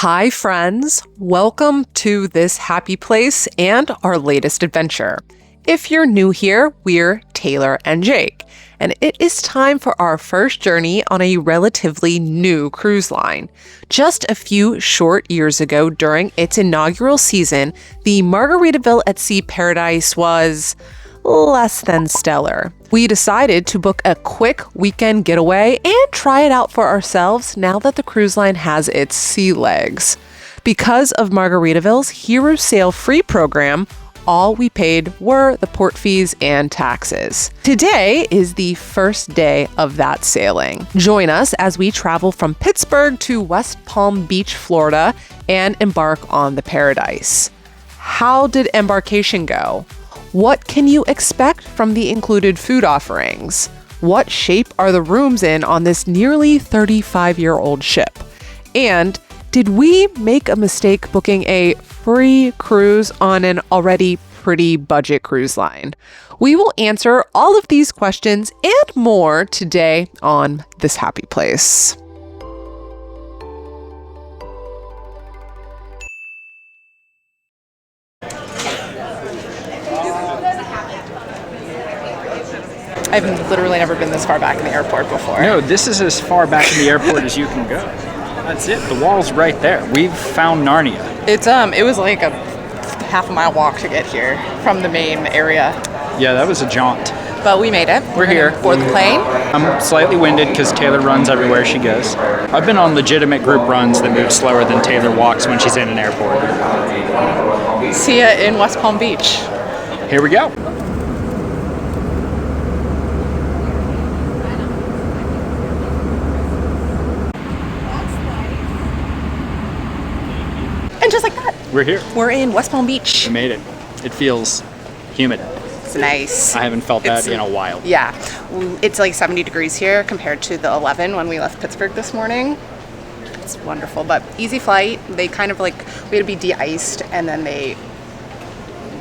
Hi, friends. Welcome to this happy place and our latest adventure. If you're new here, we're Taylor and Jake, and it is time for our first journey on a relatively new cruise line. Just a few short years ago, during its inaugural season, the Margaritaville at Sea Paradise was less than stellar. We decided to book a quick weekend getaway and try it out for ourselves now that the cruise line has its sea legs. Because of Margaritaville's Hero Sail Free program, all we paid were the port fees and taxes. Today is the first day of that sailing. Join us as we travel from Pittsburgh to West Palm Beach, Florida, and embark on the Paradise. How did Embarkation go? What can you expect from the included food offerings? What shape are the rooms in on this nearly 35-year-old ship? And did we make a mistake booking a free cruise on an already pretty budget cruise line? We will answer all of these questions and more today on This Happy Place. I've literally never been this far back in the airport before. No, this is as far back in the airport as you can go. That's it. The wall's right there. We've found Narnia. It was like a half a mile walk to get here from the main area. Yeah, that was a jaunt. But we made it. We're here. For the plane. I'm slightly winded because Taylor runs everywhere she goes. I've been on legitimate group runs that move slower than Taylor walks when she's in an airport. See ya in West Palm Beach. Here we go. And just like that, We're here. we're in West Palm Beach. We made it. It feels humid. It's nice. I haven't felt that in a while. Yeah. It's like 70 degrees here compared to the 11 when we left Pittsburgh this morning. It's wonderful, but easy flight. They kind of like, we had to be de-iced and then they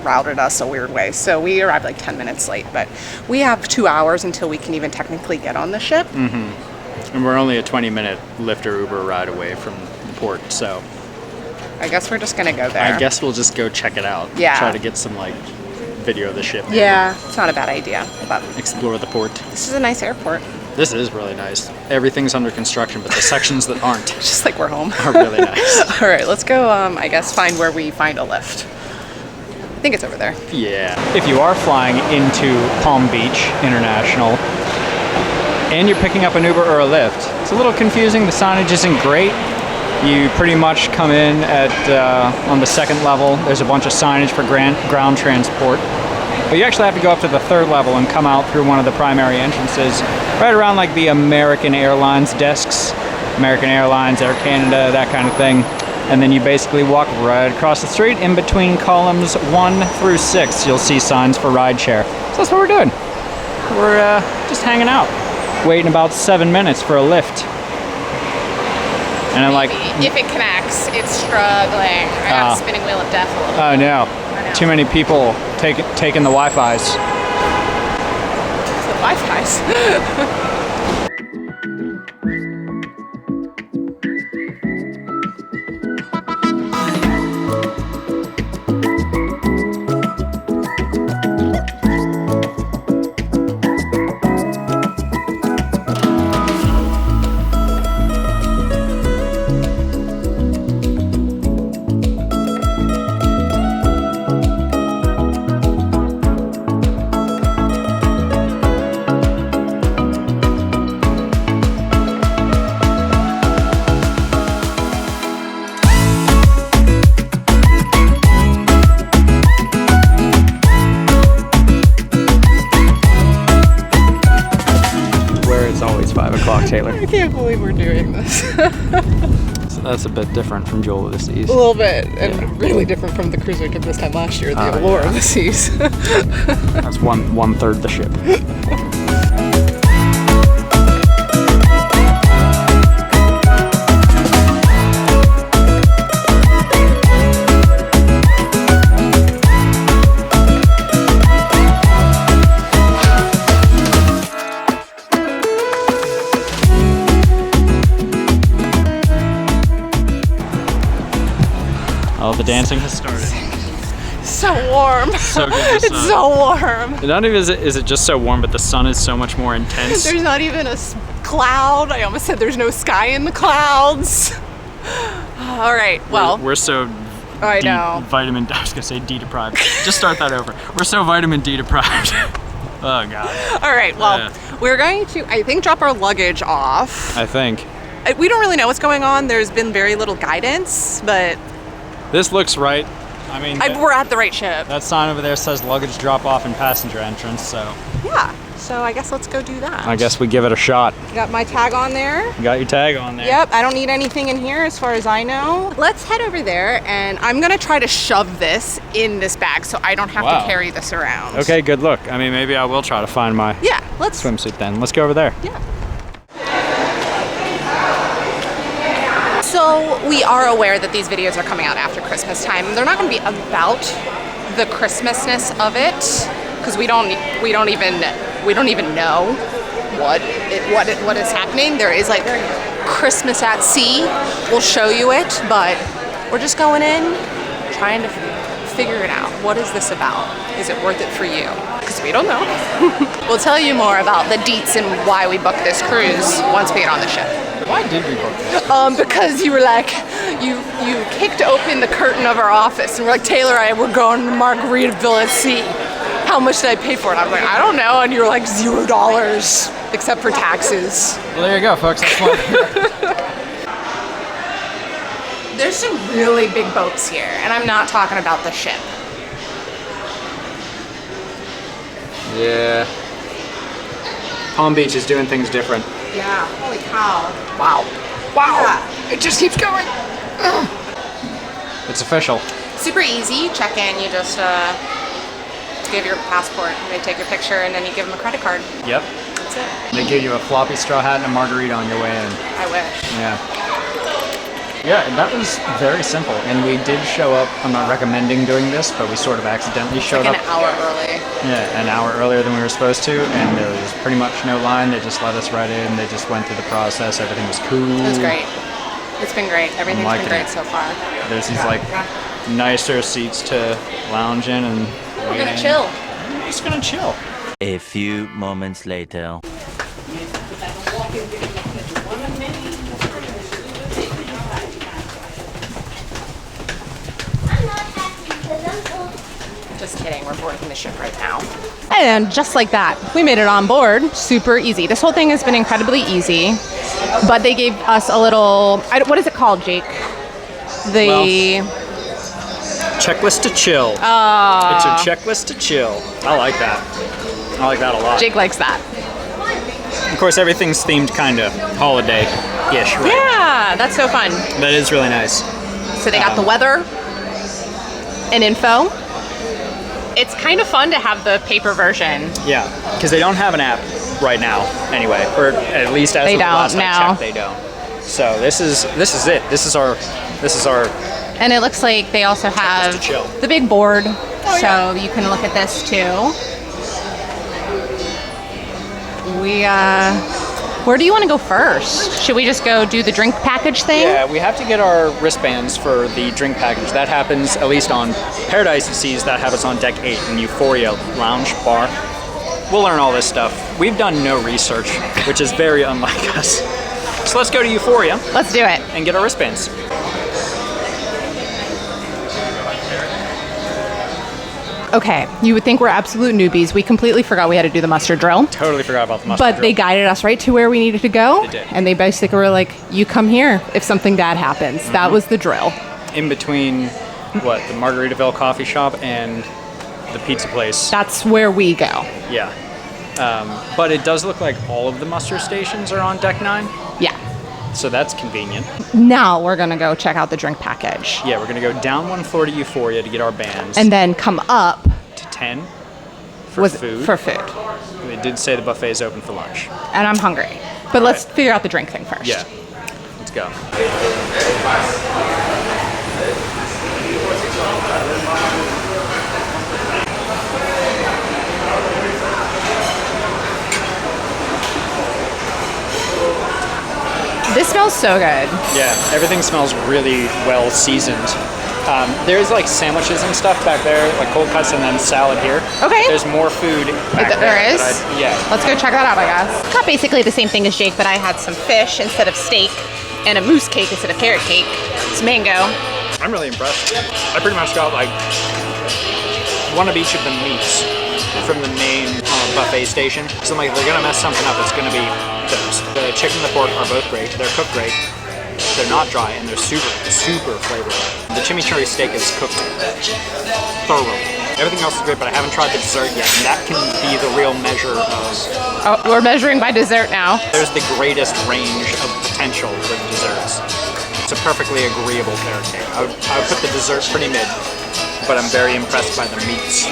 routed us a weird way. So we arrived like 10 minutes late, but we have 2 hours until we can even technically get on the ship. Mm-hmm. And we're only a 20-minute Lyft or Uber ride away from the port, so I guess we're just gonna go there. I guess we'll just go check it out. Yeah. Try to get some like video of the ship. Maybe. Yeah, it's not a bad idea, but Explore the port. this is a nice airport. This is really nice. Everything's under construction, but the sections that aren't Just like we're home. are really nice. All right, let's go, I guess, find where we find a lift. I think it's over there. Yeah. If you are flying into Palm Beach International and you're picking up an Uber or a Lyft, it's a little confusing. The signage isn't great. You pretty much come in at on the second level. There's a bunch of signage for ground transport. But you actually have to go up to the third level and come out through one of the primary entrances, right around like the American Airlines desks. American Airlines, Air Canada, that kind of thing. And then you basically walk right across the street. In between columns 1 through 6, you'll see signs for rideshare. So that's what we're doing. We're just hanging out, waiting about 7 minutes for a lift. And I'm like, if it connects, it's struggling. I got a spinning wheel of death a little. oh no, too many people taking the Wi-Fi's. The Wi-Fi's. Taylor. I can't believe we're doing this. So that's a bit different from Jewel of the Seas. A little bit, and really different from the cruise we took this time last year, the Allure of the Seas. That's one third the ship. Oh, the dancing has started. So warm. So good. It's so warm. Not even is it just so warm, but the sun is so much more intense. There's not even a cloud. I almost said there's no sky in the clouds. All right, well. We're so I know. Vitamin, I was gonna say D deprived. Just start that over. We're so vitamin D deprived. Oh God. All right, well, we're going to, I think, drop our luggage off. I think. We don't really know what's going on. There's been very little guidance, but. This looks right. I mean, we're at the right ship. That sign over there says luggage drop off and passenger entrance, so. Yeah, so I guess let's go do that. I guess we give it a shot. Got my tag on there. You got your tag on there. Yep, I don't need anything in here as far as I know. Let's head over there, and I'm gonna try to shove this in this bag so I don't have to carry this around. Okay, good look. I mean, maybe I will try to find my swimsuit then. Let's go over there. Yeah. So we are aware that these videos are coming out after Christmas time. They're not going to be about the Christmasness of it because we don't even know what is happening. There is like Christmas at sea. We'll show you it, but we're just going in, trying to figure it out. What is this about? Is it worth it for you? Because we don't know. We'll tell you more about the deets and why we booked this cruise once we get on the ship. Why did we book this? Because you were like, you kicked open the curtain of our office and we're like, Taylor, we're going to Margaritaville at sea. How much did I pay for it? I was like, I don't know. And you were like, $0 except for taxes. Well, there you go, folks. That's fun. There's some really big boats here, and I'm not talking about the ship. Yeah. Palm Beach is doing things different. Yeah, holy cow. Wow. Wow. Yeah. It just keeps going. It's official. Super easy. Check in. You just give your passport. They take your picture, and then you give them a credit card. Yep. That's it. They give you a floppy straw hat and a margarita on your way in. I wish. Yeah. Yeah, that was very simple. And we did show up. I'm not recommending doing this, but we sort of accidentally showed up. An hour early. Yeah, an hour earlier than we were supposed to, and there was pretty much no line. They just let us right in. They just went through the process. Everything was cool. It was great. It's been great. Everything's been great so far. There's these like nicer seats to lounge in, and we're gonna chill. We're just gonna chill. A few moments later. Just kidding, we're boarding the ship right now. And just like that, we made it on board. Super easy. This whole thing has been incredibly easy, but they gave us a little, what is it called, Jake? Checklist to chill. It's a checklist to chill. I like that. I like that a lot. Jake likes that. Of course, everything's themed kind of holiday-ish, right? Yeah, that's so fun. That is really nice. So they got the weather and info. It's kind of fun to have the paper version. Yeah, because they don't have an app right now, anyway, or at least as of the last I checked, they don't. So this is it. This is our. And it looks like they also have the big board, so you can look at this too. Where do you want to go first? Should we just go do the drink package thing? Yeah, we have to get our wristbands for the drink package. That happens, at least on Paradise Seas, that happens on Deck 8 in Euphoria Lounge Bar. We'll learn all this stuff. We've done no research, which is very unlike us. So let's go to Euphoria. Let's do it. And get our wristbands. Okay, you would think we're absolute newbies. We completely forgot we had to do the muster drill. Totally forgot about the muster drill. But they guided us right to where we needed to go. They did. And they basically were like, you come here if something bad happens. Mm-hmm. That was the drill. In between, what, the Margaritaville coffee shop and the pizza place. That's where we go. Yeah. But it does look like all of the muster stations are on Deck 9. Yeah. So that's convenient. Now we're going to go check out the drink package. Yeah, we're going to go down one floor to Euphoria to get our bands. And then come up to 10 for food. They did say the buffet is open for lunch. And I'm hungry. But let's figure out the drink thing first. Yeah. Let's go. This smells so good. Yeah, everything smells really well seasoned. There's like sandwiches and stuff back there, like cold cuts and then salad here. Okay. There's more food back There is? yeah. Let's go check that out, I guess. Got basically the same thing as Jake, but I had some fish instead of steak and a mousse cake instead of carrot cake. It's mango. I'm really impressed. I pretty much got like one of each of the meats from the main buffet station. So I'm like, if they're gonna mess something up, it's gonna be those. The chicken and the pork are both great. They're cooked great. They're not dry and they're super, super flavorful. The chimichurri steak is cooked thoroughly. Everything else is great, but I haven't tried the dessert yet, and that can be the real measure of... Oh, we're measuring by dessert now. There's the greatest range of potential with desserts. It's a perfectly agreeable carrot cake. I would put the dessert pretty mid, but I'm very impressed by the meats.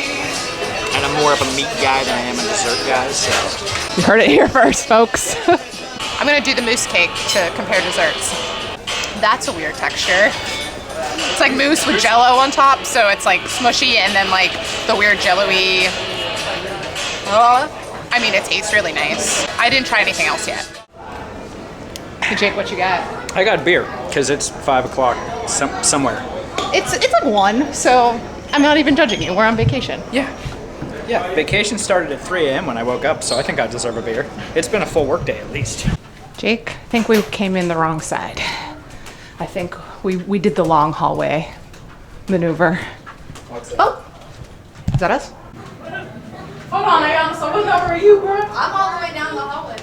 And I'm more of a meat guy than I am a dessert guy, so... You heard it here first, folks. I'm gonna do the mousse cake to compare desserts. That's a weird texture. It's like mousse with jello on top, so it's like smushy and then like the weird jello-y. I mean, it tastes really nice. I didn't try anything else yet. Hey, Jake, what you got? I got beer, because it's 5 o'clock somewhere. It's like 1, so I'm not even judging you. We're on vacation. Yeah, vacation started at 3 a.m. when I woke up, so I think I deserve a beer. It's been a full work day at least. Jake, I think we came in the wrong side. I think we did the long hallway maneuver. Oh, is that us? Hold on, I got someone over you, bro. I'm all the way down the hallway.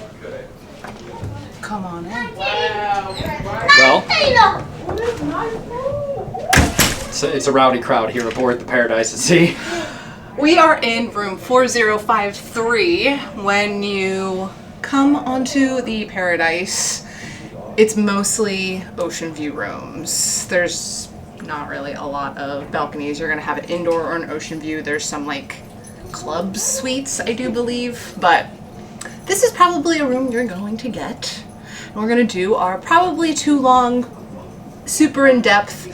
Come on in. Well, it's a rowdy crowd here aboard the Paradise at Sea. We are in room 4053. When you come onto the Paradise, it's mostly ocean view rooms. There's not really a lot of balconies. You're gonna have an indoor or an ocean view. There's some like club suites, I do believe, but this is probably a room you're going to get. And we're gonna do our probably too long, super in-depth,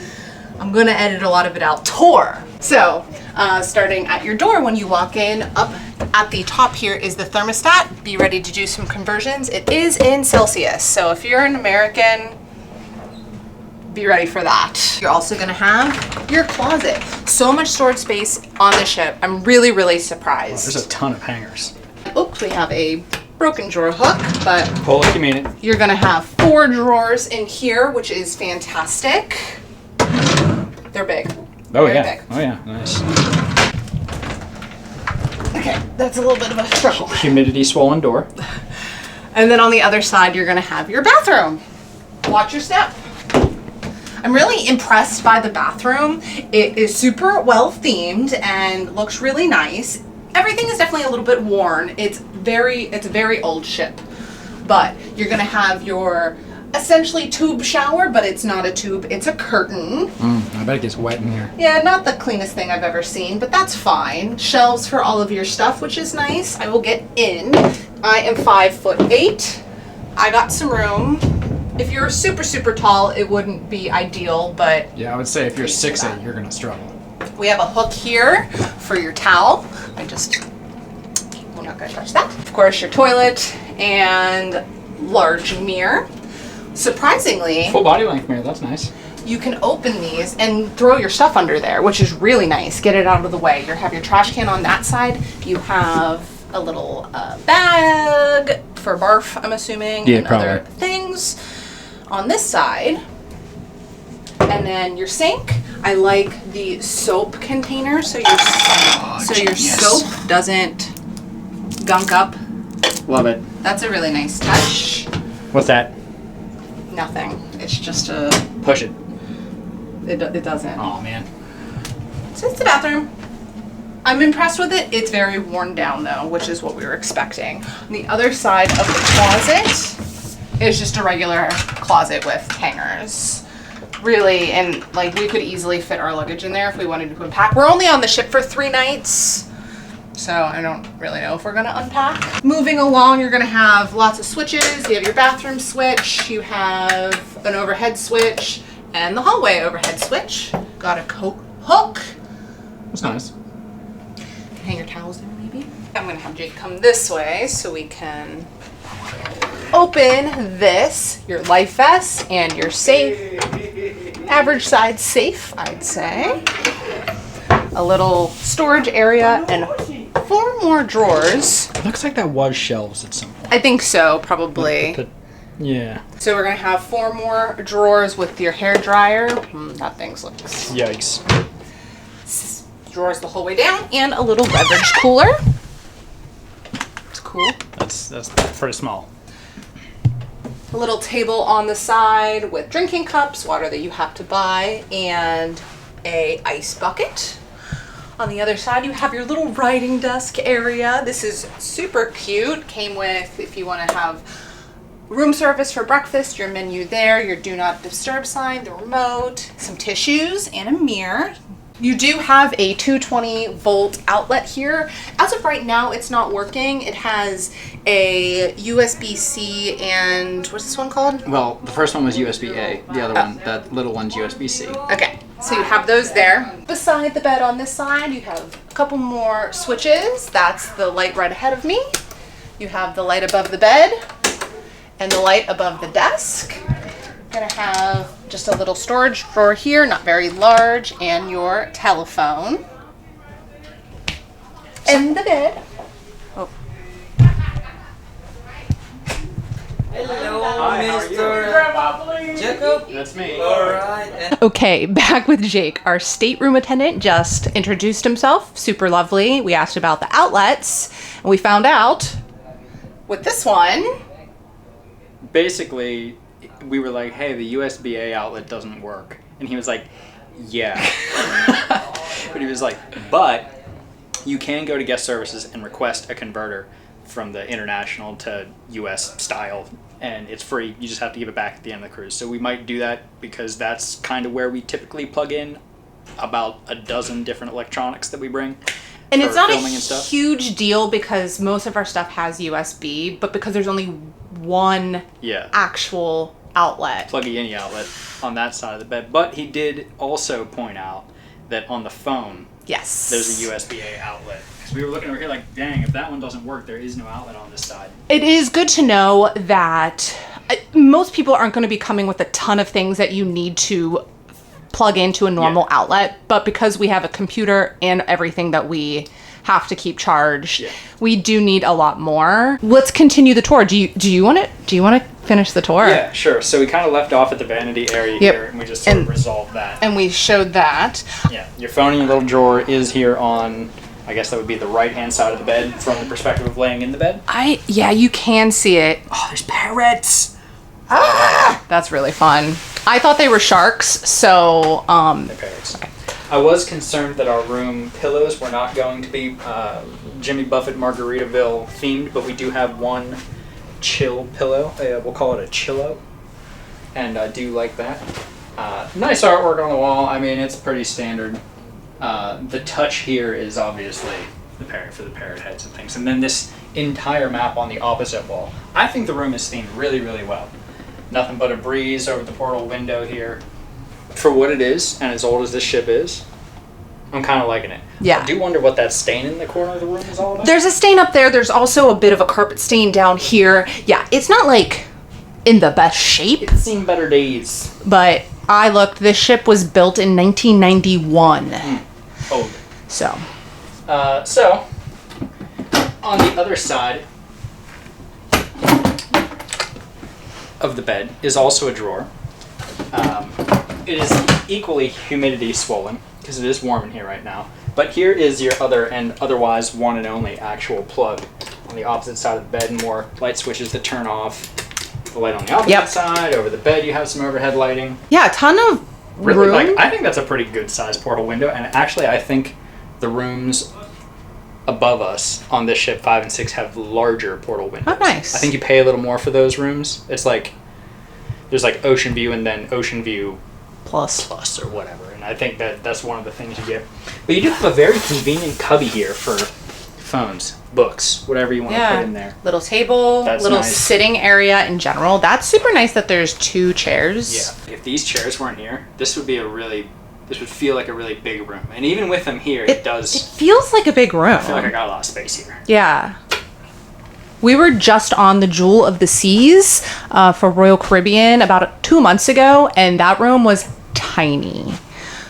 I'm gonna edit a lot of it out, tour. So, starting at your door when you walk in, up at the top here is the thermostat. Be ready to do some conversions. It is in Celsius, so if you're an American, be ready for that. You're also gonna have your closet. So much storage space on the ship. I'm really, really surprised. There's a ton of hangers. Oops, we have a broken drawer hook, but Pull like you mean it. you're gonna have 4 drawers in here, which is fantastic. They're big. Oh Very yeah. big. Oh yeah. Nice. Okay, that's a little bit of a struggle. Humidity swollen door. And then on the other side, you're gonna have your bathroom. Watch your step. I'm really impressed by the bathroom. It is super well themed and looks really nice. Everything is definitely a little bit worn. It's a very old ship. But you're gonna have your essentially tube shower, but it's not a tube, it's a curtain. I bet it gets wet in here. Yeah, not the cleanest thing I've ever seen, but that's fine. Shelves for all of your stuff, which is nice. I will get in. I am 5'8". I got some room. If you're super, super tall, it wouldn't be ideal, but Yeah, I would say if you're 6'8", you're gonna struggle. we have a hook here for your towel. We're not gonna touch that. Of course, your toilet and large mirror. Surprisingly, Full body length mirror, that's nice. you can open these and throw your stuff under there, which is really nice. Get it out of the way. You have your trash can on that side. You have a little bag for barf, I'm assuming, Yeah, and probably. other things on this side. And then your sink. I like the soap container, so your soap doesn't gunk up. Love it. That's a really nice touch. What's that? Nothing. It's just a. Push it. It doesn't. Oh man. So it's the bathroom. I'm impressed with it. It's very worn down though, which is what we were expecting. On the other side of the closet is just a regular closet with hangers. Really, and like we could easily fit our luggage in there if we wanted to unpack. We're only on the ship for 3 nights, so I don't really know if we're gonna unpack. Moving along, you're gonna have lots of switches. You have your bathroom switch, you have an overhead switch, and the hallway overhead switch. Got a coat hook. That's nice. Hang your towels there, maybe. I'm gonna have Jake come this way so we can open this, your life vest and your safe. average size safe, I'd say. A little storage area and 4 more drawers. Looks like that was shelves at some point. I think so, probably. Yeah. So we're gonna have 4 more drawers with your hair dryer. That thing looks. Yikes. Drawers the whole way down, and a little beverage cooler. It's cool. That's pretty small. A little table on the side with drinking cups, water that you have to buy, and a ice bucket. On the other side, you have your little writing desk area. This is super cute. Came with, if you want to have room service for breakfast, your menu there, your do not disturb sign, the remote, some tissues, and a mirror. You do have a 220 volt outlet here. As of right now, it's not working. It has a USB-C and what's this one called? Well, the first one was USB-A. The other one, that little one's USB-C. Okay, so you have those there. Beside the bed on this side, you have a couple more switches. That's the light right ahead of me. You have the light above the bed and the light above the desk. Gonna have just a little storage drawer here, not very large, and your telephone. And the bed. Oh. Hello, Mr. Jacob. That's me. All right. Okay, back with Jake. Our stateroom attendant just introduced himself. Super lovely. We asked about the outlets, and we found out With this one, Basically, we were like, hey, the USB-A outlet doesn't work. And he was like, yeah. But he was like, but you can go to guest services and request a converter from the international to US style, and it's free. You just have to give it back at the end of the cruise. So we might do that because that's kind of where we typically plug in about a dozen different electronics that we bring. and for it's not a filming and stuff. huge deal because most of our stuff has USB, but because there's only one Yeah. actual outlet. Plug-in outlet on that side of the bed. But he did also point out that on the phone, Yes. there's a USB-A outlet. Because we were looking over here like, dang, if that one doesn't work, there is no outlet on this side. It is good to know that most people aren't going to be coming with a ton of things that you need to plug into a normal outlet, but because we have a computer and everything that we have to keep charged, we do need a lot more. Let's continue the tour. Do you want to finish the tour? Yeah, sure. So we kind of left off at the vanity area here, and we just sort of resolved that. And we showed that. Yeah, your phone in your little drawer is here on, I guess that would be the right-hand side of the bed from the perspective of laying in the bed. Yeah, you can see it. Oh, there's parrots! That's really fun. I thought they were sharks, so They're parrots. Okay. I was concerned that our room pillows were not going to be Jimmy Buffett Margaritaville themed, but we do have one chill pillow. We'll call it a chillo, and I do like that. Nice artwork on the wall. I mean, it's pretty standard. The touch here is obviously the parrot for the parrot heads and things, and then this entire map on the opposite wall. I think the room is themed really, really well. Nothing but a breeze over the portal window here. For what it is, and as old as this ship is, I'm kind of liking it. Yeah. I do wonder what that stain in the corner of the room is all about. there's a stain up there. There's also a bit of a carpet stain down here. Yeah, it's not like in the best shape, It's seen better days. but I looked. This ship was built in 1991. Old. So, So, on the other side of the bed is also a drawer. It is equally humidity swollen because it is warm in here right now. But here is your other and otherwise one and only actual plug on the opposite side of the bed. More light switches that turn off. The light on the opposite side. Over the bed you have some overhead lighting. yeah, a ton of Really, room. I think that's a pretty good sized portal window. And actually, I think the rooms above us on this ship 5 and 6 have larger portal windows. Oh, nice. I think you pay a little more for those rooms. It's like there's like Ocean View and then Ocean View Plus. Plus or whatever. And I think that's one of the things you get. But you do have a very convenient cubby here for phones, books, whatever you want to put in there. Little table, That's little nice. sitting area in general. That's super nice that there's 2 chairs. Yeah. If these chairs weren't here, this would feel like a really big room. And even with them here, it does It feels like a big room. I feel like I got a lot of space here. Yeah. We were just on the Jewel of the Seas for Royal Caribbean about 2 months ago, and that room was tiny.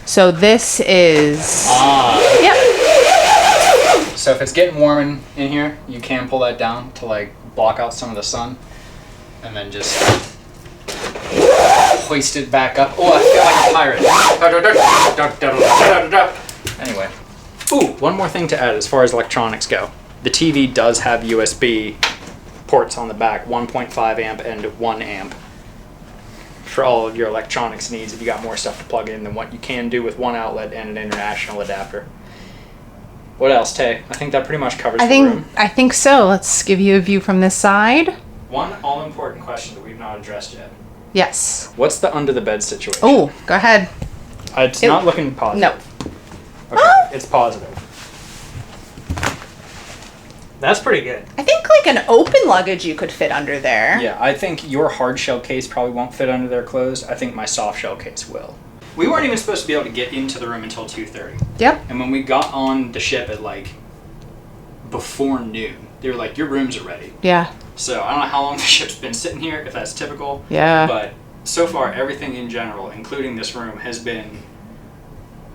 So this is, yep. So if it's getting warm in here, you can pull that down to like block out some of the sun, and then just hoist it back up. Oh, I feel like a pirate. Anyway. Ooh, one more thing to add as far as electronics go. The TV does have USB ports on the back, 1.5 amp and 1 amp. For all of your electronics needs if you got more stuff to plug in than what you can do with one outlet and an international adapter. What else, Tay? I think that pretty much covers the room. I think so. Let's give you a view from this side. One all-important question that we've not addressed yet. Yes. What's the under-the-bed situation? Oh, go ahead. It's not looking positive. No. Okay, it's positive. That's pretty good. I think like an open luggage you could fit under there. Yeah, I think your hard shell case probably won't fit under there closed. I think my soft shell case will. We weren't even supposed to be able to get into the room until 2:30. Yep. And when we got on the ship at like before noon, they were like, your rooms are ready. Yeah. So I don't know how long the ship's been sitting here, if that's typical. Yeah. But so far, everything in general, including this room, has been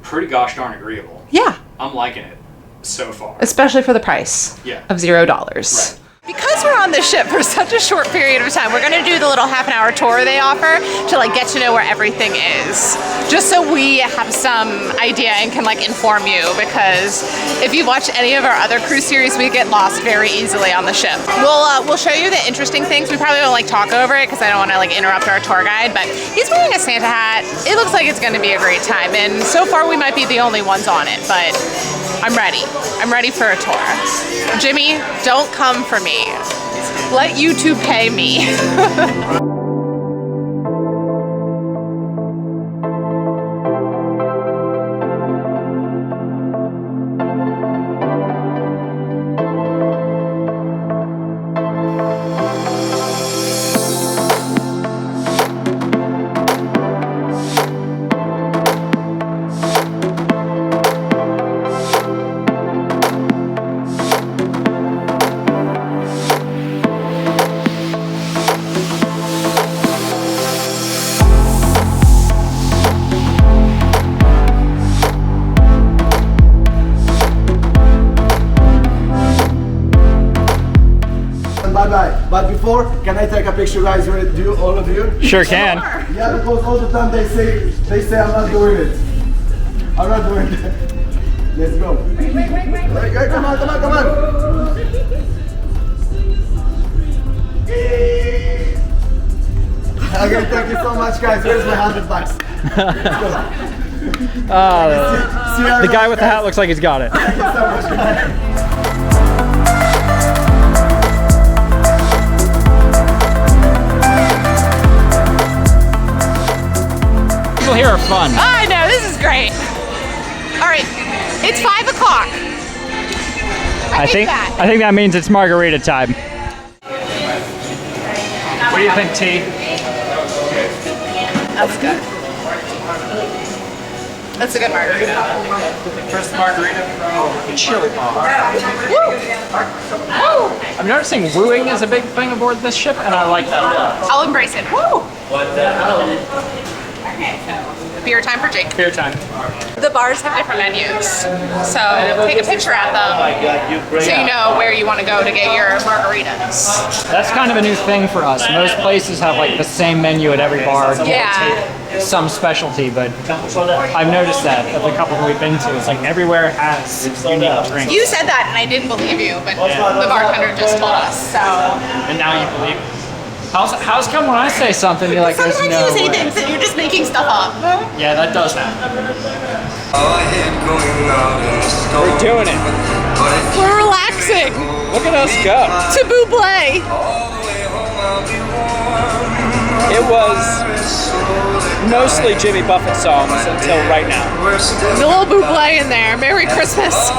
pretty gosh darn agreeable. Yeah. I'm liking it so far. Especially for the price of $0. Right. Because we're on the ship for such a short period of time, we're going to do the little half-an-hour tour they offer to like get to know where everything is, just so we have some idea and can like inform you, because if you watch any of our other cruise series, we get lost very easily on the ship. We'll show you the interesting things. We probably won't like talk over it because I don't want to like interrupt our tour guide, but he's wearing a Santa hat. It looks like it's going to be a great time, and so far we might be the only ones on it, but I'm ready. I'm ready for a tour. Jimmy, don't come for me. Let YouTube pay me. But before, can I take a picture, guys, with you, all of you? Sure can. Yeah, because all the time they say I'm not doing it. I'm not doing it. Let's go. Wait, come on. Okay, thank you so much, guys. Here's my $100. The guy with the hat looks like he's got it. Thank you so much, guys. Here are fun. I know, this is great. All right, it's 5 o'clock. I think that means it's Margarita time. What do you think, T? That's good. That's a good margarita. First margarita from Chili Bar. I'm noticing wooing is a big thing aboard this ship, and I like that a lot. I'll embrace it. Woo! Beer time for Jake. Beer time. The bars have different menus, so take a picture at them so you know where you want to go to get your margaritas. That's kind of a new thing for us. Most places have like the same menu at every bar. Yeah. Some specialty, but I've noticed that of the couple that we've been to, it's like everywhere has unique drinks. You said that and I didn't believe you, but the bartender just told us, so. And now you believe it. How's come when I say something, you're like, there's no Sometimes you say way. things and you're just making stuff up. Yeah, that does happen. We're doing it. We're relaxing. Look at us go. To Buble. It was mostly Jimmy Buffett songs until right now. There's a little Buble in there. Merry Christmas.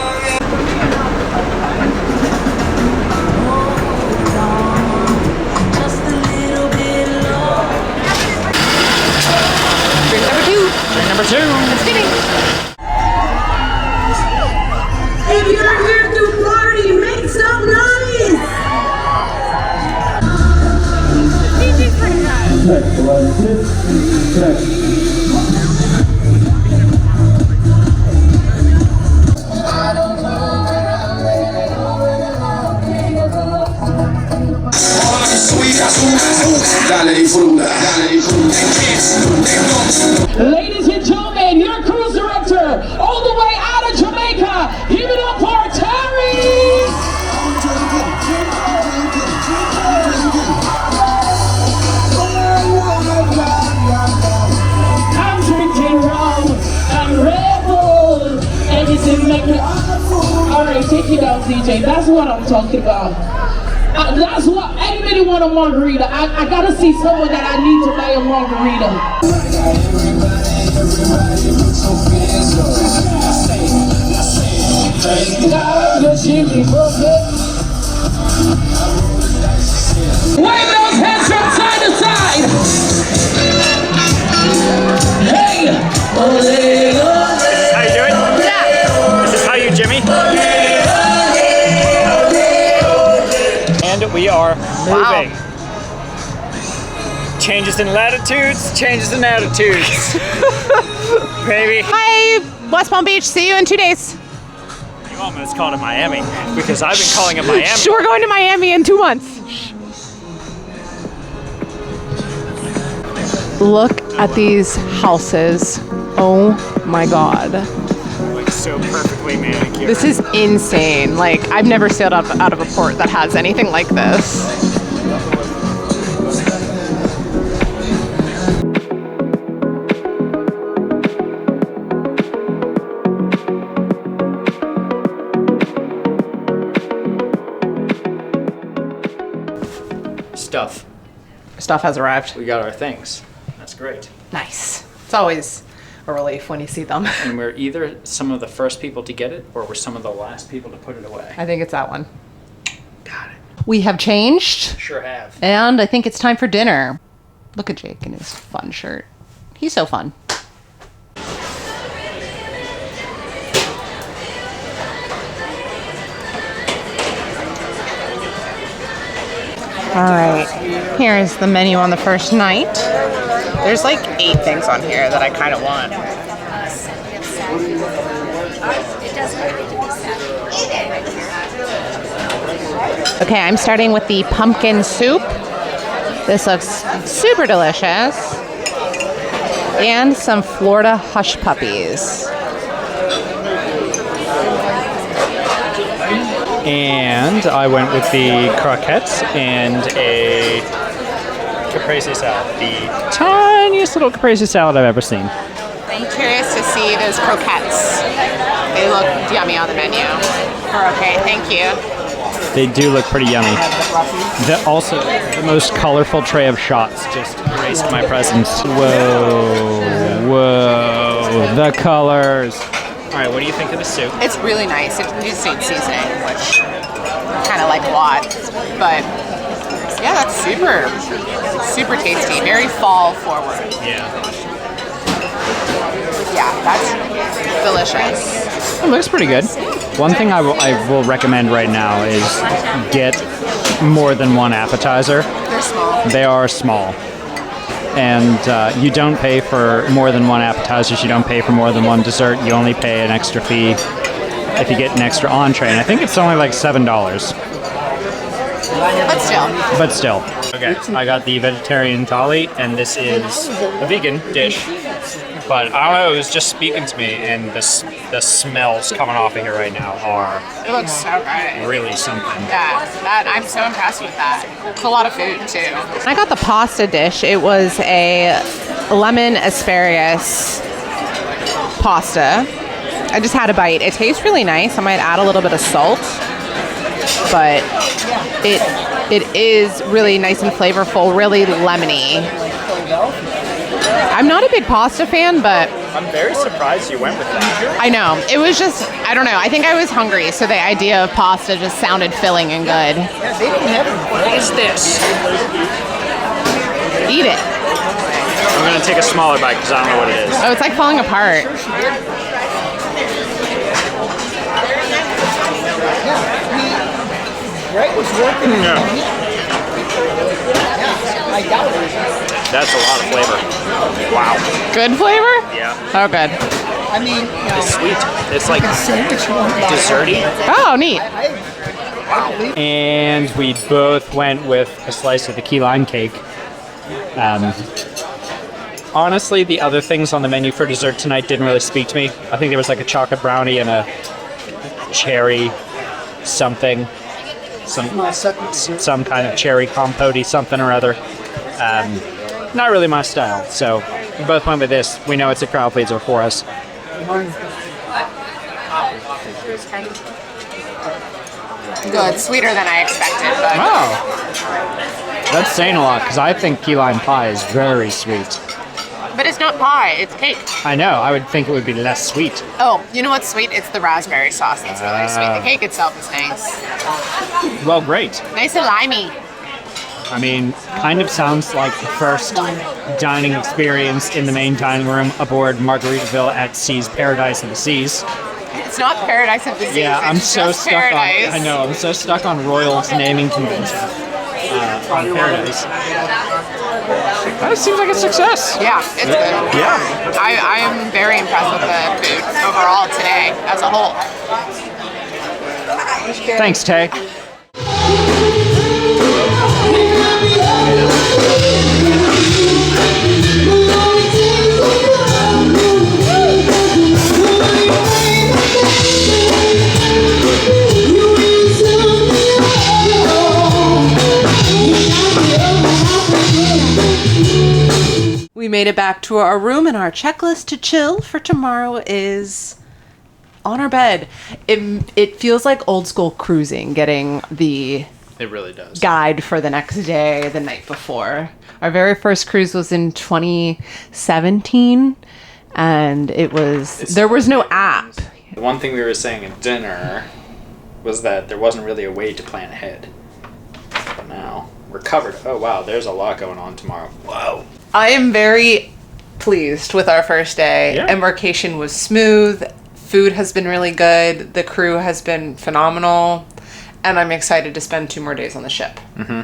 Number two. Just kidding. If you're here to party, make some noise! DJ's pretty good. and your cruise director, all the way out of Jamaica. Give it up for Terry! I'm drinking rum and Red Bull, and it's in like alright, take it out, DJ. That's what I'm talking about. That's what anybody want a margarita. I gotta see someone that I need to buy a margarita. Wave those hands from side to side. Hey, ole, ole. How you doing? Yeah. Is this how you Jimmy? And we are moving. Changes in latitudes, changes in attitudes. Baby. Hi, West Palm Beach. See you in 2 days. You almost called it Miami because I've been calling it Miami. We're going to Miami in 2 months. Look at these houses. Oh my God. Like so perfectly manicured. This is insane. Like, I've never sailed out of a port that has anything like this. Stuff has arrived. We got our things. That's great. Nice. It's always a relief when you see them. And we're either some of the first people to get it or we're some of the last people to put it away. I think it's that one. Got it. We have changed. Sure have. And I think it's time for dinner. Look at Jake in his fun shirt. He's so fun. All right, here's the menu on the first night. There's like 8 things on here that I kind of want. Okay, I'm starting with the pumpkin soup. This looks super delicious. And some Florida hush puppies. And I went with the croquettes and a caprese salad. The tiniest little caprese salad I've ever seen. I'm curious to see those croquettes. They look yummy on the menu. Okay, thank you. They do look pretty yummy. Also, the most colorful tray of shots just graced my presence. Whoa, whoa, the colors. All right, what do you think of the soup? It's really nice. It just needs seasoning, which kind of like a lot. But yeah, that's super tasty. Very fall forward. Yeah. Yeah, that's delicious. It looks pretty good. One thing I will recommend right now is get more than one appetizer. They're small. They are small. And you don't pay for more than one appetizer. You don't pay for more than one dessert. You only pay an extra fee if you get an extra entree. And I think it's only like $7. But still. Okay, I got the vegetarian thali, and this is a vegan dish. But I don't know, it was just speaking to me, and the smells coming off of here right now are It looks so good. really something. Yeah, I'm so impressed with that. It's a lot of food too. I got the pasta dish. It was a lemon asparagus pasta. I just had a bite. It tastes really nice. I might add a little bit of salt, but it is really nice and flavorful, really lemony. I'm not a big pasta fan, but I'm very surprised you went with that. I know. It was just, I don't know. I think I was hungry, so the idea of pasta just sounded filling and good. What is this? Eat it. I'm going to take a smaller bite because I don't know what it is. Oh, it's like falling apart. That's a lot of flavor. Wow. Good flavor? Yeah. Oh, good. It's sweet. It's like desserty. Oh, neat. And we both went with a slice of the key lime cake. honestly, the other things on the menu for dessert tonight didn't really speak to me. I think there was like a chocolate brownie and a cherry something. Some kind of cherry compote-y something or other. Not really my style, so we both went with this. We know it's a crowd pleaser for us. Good, sweeter than I expected, but Wow. That's saying a lot, because I think key lime pie is very sweet. but it's not pie, it's cake. I know, I would think it would be less sweet. Oh, you know what's sweet? It's the raspberry sauce that's really sweet. The cake itself is nice. Well, great. Nice and limey. I mean, kind of sounds like the first dining experience in the main dining room aboard Margaritaville at Seas Paradise of the Seas. It's not Paradise of the Seas. Yeah, I'm it's so just stuck Paradise. on. I know, I'm so stuck on Royal's naming convention on Paradise. That seems like a success. Yeah, it's good. Yeah. I am very impressed with the food overall today as a whole. Thanks, Tay. We made it back to our room, and our checklist to chill for tomorrow is on our bed. It feels like old school cruising, getting the It really does. guide for the next day the night before. Our very first cruise was in 2017, and there was no app. The one thing we were saying at dinner was that there wasn't really a way to plan ahead. But now we're covered. Oh wow, there's a lot going on tomorrow. Whoa. I am very pleased with our first day. Yeah. Embarkation was smooth. Food has been really good. The crew has been phenomenal. And I'm excited to spend 2 more days on the ship. Mm-hmm.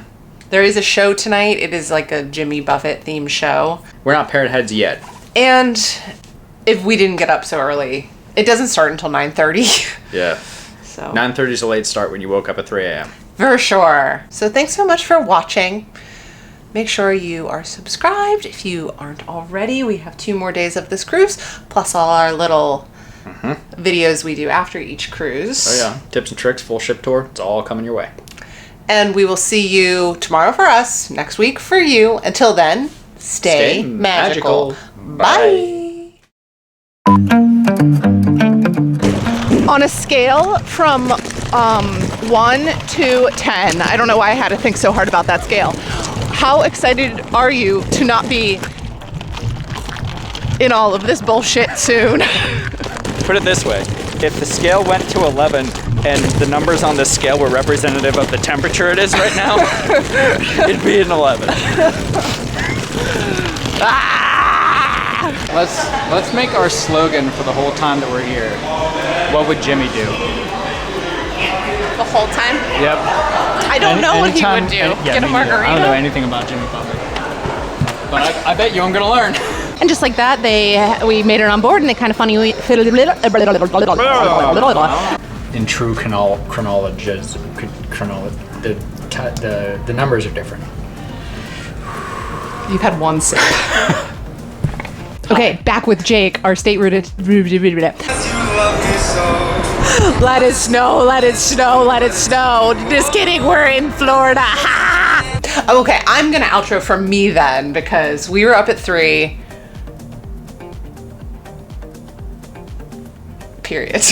There is a show tonight. It is like a Jimmy Buffett themed show. We're not paired heads yet. And if we didn't get up so early, it doesn't start until 9:30. Yeah. So 9:30 is a late start when you woke up at 3 a.m. for sure. So thanks so much for watching. Make sure you are subscribed if you aren't already. We have 2 more days of this cruise, plus all our little videos we do after each cruise. Oh yeah, tips and tricks, full ship tour. It's all coming your way. And we will see you tomorrow for us, next week for you. Until then, stay magical. Bye. On a scale from 1 to 10, I don't know why I had to think so hard about that scale. How excited are you to not be in all of this bullshit soon? Put it this way, if the scale went to 11 and the numbers on the scale were representative of the temperature it is right now, it'd be an 11. Let's make our slogan for the whole time that we're here. What would Jimmy do? The whole time? Yep. I don't know what he would do. Get a me neither. margarita? I don't know anything about Jimmy Buffett. But I bet you I'm gonna learn. And just like that, we made it on board, and they kind of funny. In true chronology, the numbers are different. You've had 1 sip. Okay, back with Jake, our state rooted. Let it snow, let it snow, let it snow. Just kidding, we're in Florida. Ha! Okay, I'm gonna outro for me then, because we were up at 3. Period.